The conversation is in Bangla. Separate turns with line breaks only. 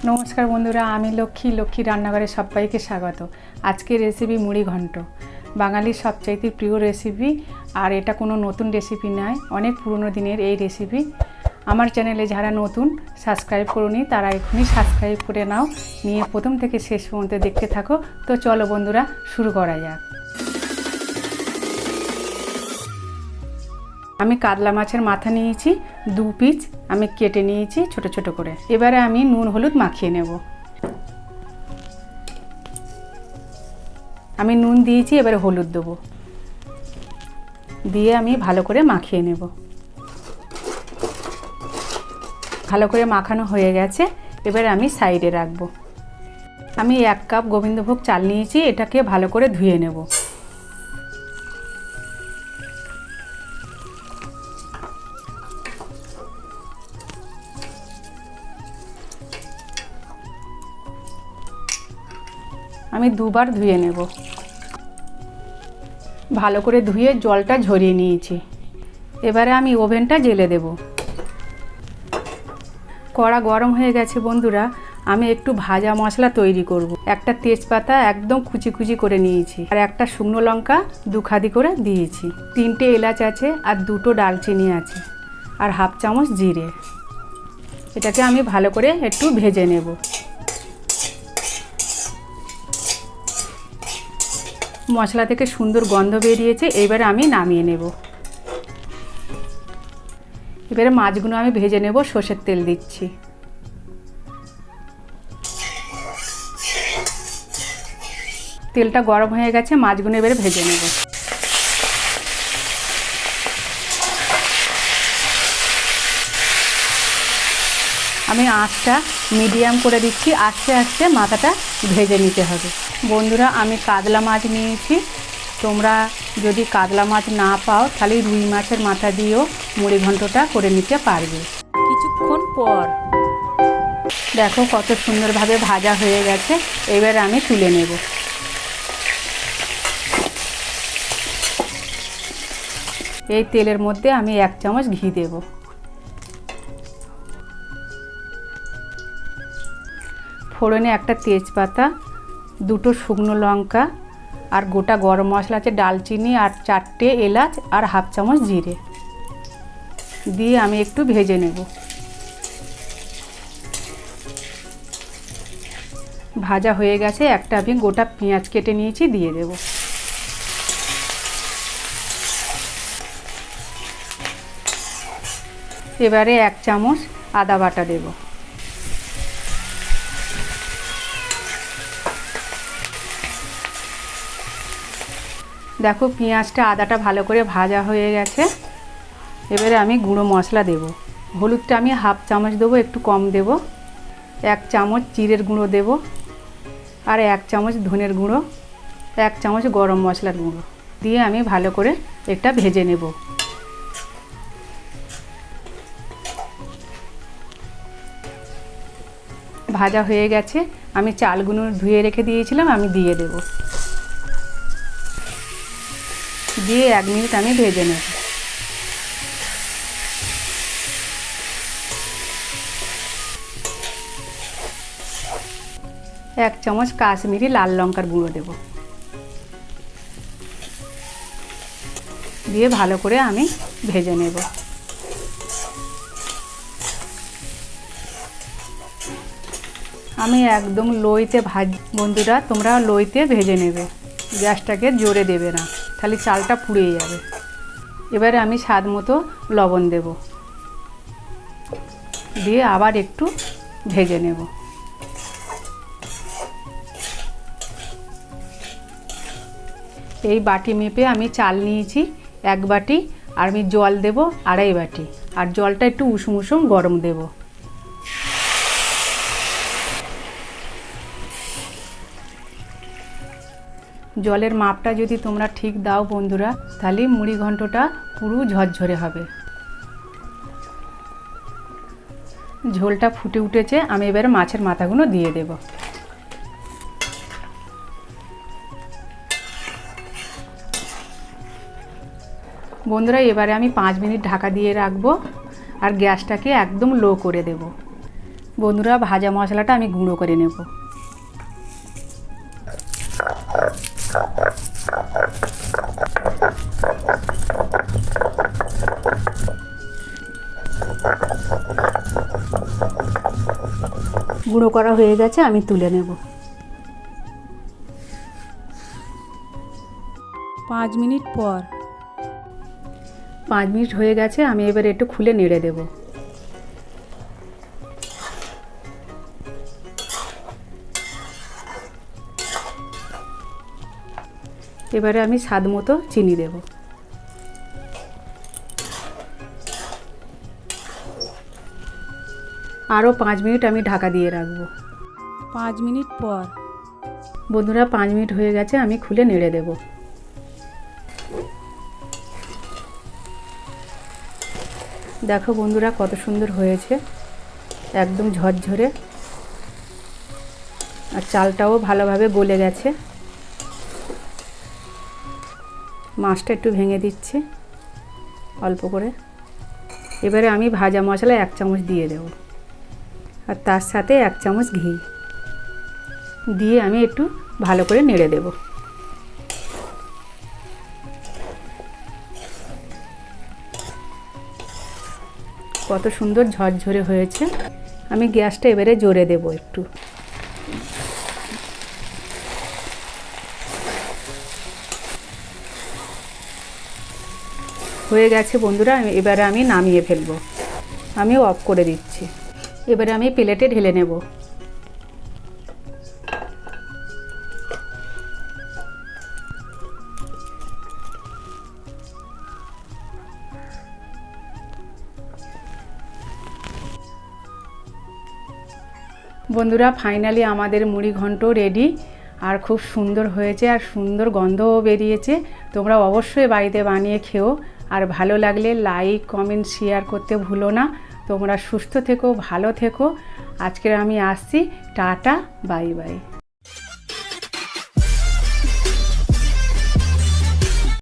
नमस्कार बंधुरा आमी लक्ष्मी रान्नाघरे सबाइके स्वागत। आज के रेसिपि मुड़ी घंट बांगालिर सबचाइते प्रिय रेसिपि और एटा कोनो नतून रेसिपि नय, अनेक पुरानो दिनेर एई रेसिपि। आमार चैनेले जारा नतून सबस्क्राइब करोनी तारा एखुनी सबस्क्राइब करे नाओ, निये प्रथम थेके शेष पर्यन्त देखते थाको। तो चलो बंधुरा शुरू करा जाक। आमी कातला माछेर माथा निয়েছি 2 পিস আমি কেটে নিয়েছি ছোট ছোট করে। এবারে আমি নুন হলুদ মাখিয়ে নেব। আমি নুন দিয়েছি, এবারে হলুদ দেব, দিয়ে আমি ভালো করে মাখিয়ে নেব। ভালো করে মাখানো হয়ে গেছে, এবারে আমি সাইডে রাখব। আমি 1 কাপ গোবিন্দভোগ চাল নিয়েছি, এটাকে ভালো করে ধুয়ে নেব। আমি দুবার ধুয়ে নেব। ভালো করে ধুয়ে জলটা ঝরিয়ে নিয়েছি। এবারে আমি ওভেনটা জ্বেলে দেব। কড়া গরম হয়ে গেছে বন্ধুরা, আমি একটু ভাজা মশলা তৈরি করব। একটা তেজপাতা একদম কুচি কুচি করে নিয়েছি, আর একটা শুকনো লঙ্কা 2 খাদি করে দিয়েছি। 3টে এলাচ আছে, আর 2টো ডালচিনি আছে, আর হাফ চামচ জিরে। এটাকে আমি ভালো করে একটু ভেজে নেব। মশলা থেকে সুন্দর গন্ধ বেরিয়েছে, এবারে আমি নামিয়ে নেব। এবারে মাছগুলো আমি ভেজে নেব, সরষের তেল দিচ্ছি। তেলটা গরম হয়ে গেছে, মাছগুলো এবারে ভেজে নেব। আমি আঁচটা মিডিয়াম করে দিচ্ছি, আস্তে আস্তে মাথাটা ভেজে নিতে হবে। বন্ধুরা আমি কাতলা মাছ নিয়েছি, তোমরা যদি কাতলা মাছ না পাও তাহলে রুই মাছের মাথা দিয়েও মুড়ি ঘন্টটা করে নিতে পারবে। কিছুক্ষণ পর দেখো কত সুন্দরভাবে ভাজা হয়ে গেছে, এবার আমি তুলে নেব। এই তেলের মধ্যে আমি 1 চামচ ঘি দেব। ফোড়নে একটা তেজপাতা, 2টো শুকনো লঙ্কা, আর গোটা গরম মশলা আছে ডালচিনি, আর 4টে এলাচ, আর হাফ চামচ জিরে দিয়ে আমি একটু ভেজে নেব। ভাজা হয়ে গেছে, একটা আমি গোটা পেঁয়াজ কেটে নিয়েছি, দিয়ে দেব। এবারে 1 চামচ আদা বাটা দেব। দেখো পেঁয়াজটা আদাটা ভালো করে ভাজা হয়ে গেছে, এবারে আমি গুঁড়ো মশলা দেব। হলুদটা আমি হাফ চামচ দেবো, একটু কম দেব। 1 চামচ জিরের গুঁড়ো দেব, আর 1 চামচ ধনের গুঁড়ো, 1 চামচ গরম মশলার গুঁড়ো দিয়ে আমি ভালো করে এটা ভেজে নেব। ভাজা হয়ে গেছে, আমি চালগুলো ধুয়ে রেখে দিয়েছিলাম, আমি দিয়ে দেব। দিয়ে 1 মিনিট আমি ভেজে নেব। এক চামচ কাশ্মীরি লাল লঙ্কার গুঁড়ো দেব, দিয়ে ভালো করে আমি ভেজে নেব। আমি একদম লোতে বন্ধুরা তোমরা লোতে ভেজে নেবে, গ্যাসটাকে জোরে দেবে না, তাহলে চালটা পুড়ে যাবে। এবারে আমি স্বাদ মতো লবণ দেব, দিয়ে আবার একটু ভেজে নেব। এই বাটি মেপে আমি চাল নিয়েছি 1 বাটি, আর আমি জল দেব 2.5 বাটি, আর জলটা একটু উষুম উষুম গরম দেব। জলের মাপটা যদি তোমরা ঠিক দাও বন্ধুরা, তাহলে মুড়ি ঘন্টটা পুরো ঝরঝরে হবে। ঝোলটা ফুটে উঠেছে, আমি এবারে মাছের মাথাগুলো দিয়ে দেব। বন্ধুরা এবারে আমি 5 মিনিট ঢাকা দিয়ে রাখবো, আর গ্যাসটাকে একদম লো করে দেব। বন্ধুরা ভাজা মশলাটা আমি গুঁড়ো করে নেব। গুঁড়ো করা হয়ে গেছে, আমি তুলে নেব। 5 মিনিট পর, 5 মিনিট হয়ে গেছে, আমি এবার একটু খুলে নেড়ে দেব। এবারে আমি স্বাদ মতো চিনি দেব। আরও 5 মিনিট আমি ঢাকা দিয়ে রাখবো। 5 মিনিট পর, বন্ধুরা 5 মিনিট হয়ে গেছে, আমি খুলে নেড়ে দেব। দেখো বন্ধুরা কত সুন্দর হয়েছে, একদম ঝরঝরে, আর চালটাও ভালোভাবে গলে গেছে। মাছটা একটু ভেঙে দিচ্ছি অল্প করে। এবারে আমি ভাজা মশলা 1 চামচ দিয়ে দেব, আর তার সাথে 1 চামচ ঘি দিয়ে আমি একটু ভালো করে নেড়ে দেব। কত সুন্দর ঝরঝরে হয়েছে। আমি গ্যাসটা এবারে জোরে দেব একটু। হয়ে গেছে বন্ধুরা, এবারে আমি নামিয়ে ফেলবো। আমি অফ করে দিচ্ছি। এবারে আমি প্লেটে ঢেলে নেব। বন্ধুরা ফাইনালি আমাদের মুড়ি ঘন্ট রেডি, আর খুব সুন্দর হয়েছে, আর সুন্দর গন্ধও বেরিয়েছে। তোমরা অবশ্যই বাড়িতে বানিয়ে খেও, আর ভালো লাগলে লাইক কমেন্ট শেয়ার করতে ভুলো না। তোমরা সুস্থ থেকো, ভালো থেকো। আজকে আমি আসছি, টাটা, বাই বাই।